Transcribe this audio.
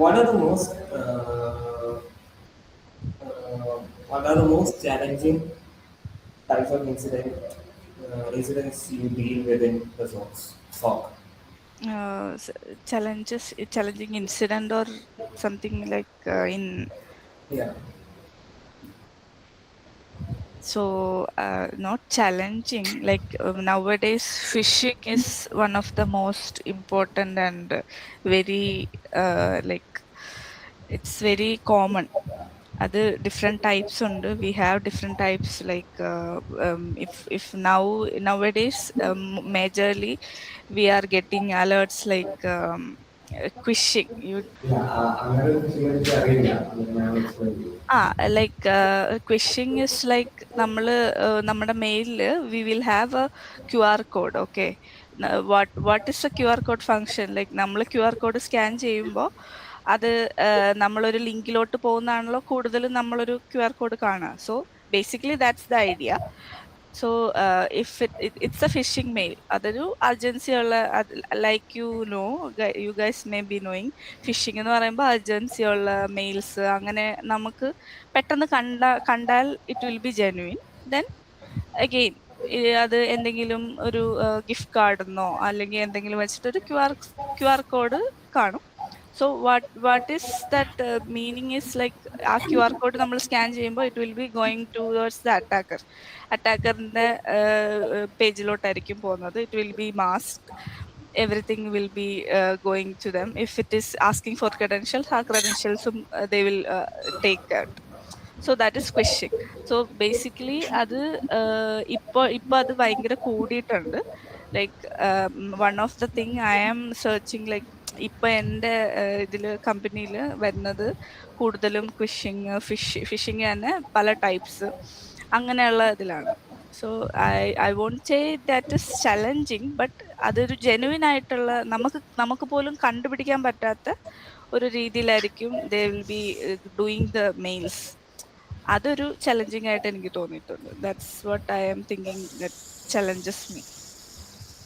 what are the most what are the most challenging types of incidents you deal with in the SOC? uh, s- challenging incident or something like in Yeah. so not challenging like nowadays phishing is one of the most important and very like it's very common. Other different types ഉണ്ട്. We have different types like if nowadays majorly we are getting alerts like quishing. You Yeah, അങ്ങനെ ഒരു വിഷയം എനിക്ക് അറിയില്ല. അത് ഞാൻ explain ചെയ്യും. like quishing is like നമ്മള് നമ്മുടെ മെയിലില് we will have a QR code. Okay, what is a QR code function? Like നമ്മൾ QR code സ്കാൻ ചെയ്യുമ്പോൾ അത് നമ്മളൊരു ലിങ്കിലോട്ട് പോകുന്നതാണല്ലോ കൂടുതലും നമ്മളൊരു QR കോഡ് കാണുക. So basically that's the idea. So if it's a phishing mail, അതൊരു അർജൻസി ഉള്ള like you guys may be knowing. Phishing എന്ന് പറയുമ്പോൾ അർജൻസി ഉള്ള മെയിൽസ് അങ്ങനെ നമുക്ക് പെട്ടെന്ന് കണ്ടാൽ it will be genuine. Then again അത് എന്തെങ്കിലും ഒരു ഗിഫ്റ്റ് കാർഡെന്നോ അല്ലെങ്കിൽ എന്തെങ്കിലും വെച്ചിട്ട് ഒരു ക്യു ആർ കോഡ് കാണും. So what is that meaning is like ആ ക്യു ആർ കോഡ് നമ്മൾ സ്കാൻ ചെയ്യുമ്പോൾ it will be going towards the അറ്റാക്കറിന്റെ പേജിലോട്ടായിരിക്കും പോകുന്നത്. It will be mask. Everything will be going to them. If it is asking for credentials, ആ credentials they will take out. So that is quishing. So basically അത് ഇപ്പൊ അത് ഭയങ്കര കൂടിയിട്ടുണ്ട്. Like one of the thing I am searching like ഇപ്പൊ എൻ്റെ ഇതില് കമ്പനിയിൽ വരുന്നത് കൂടുതലും ഫിഷിങ് തന്നെ പല ടൈപ്സ് അങ്ങനെയുള്ള ഇതിലാണ്. So I won't say that is challenging, but അതൊരു ജെനുവിൻ ആയിട്ടുള്ള നമുക്ക് പോലും കണ്ടുപിടിക്കാൻ പറ്റാത്ത ഒരു രീതിയിലായിരിക്കും they will be doing the mails. അതൊരു ചലഞ്ചിങ് ആയിട്ട് എനിക്ക് തോന്നിയിട്ടുണ്ട്. That's what I am thinking that challenges me.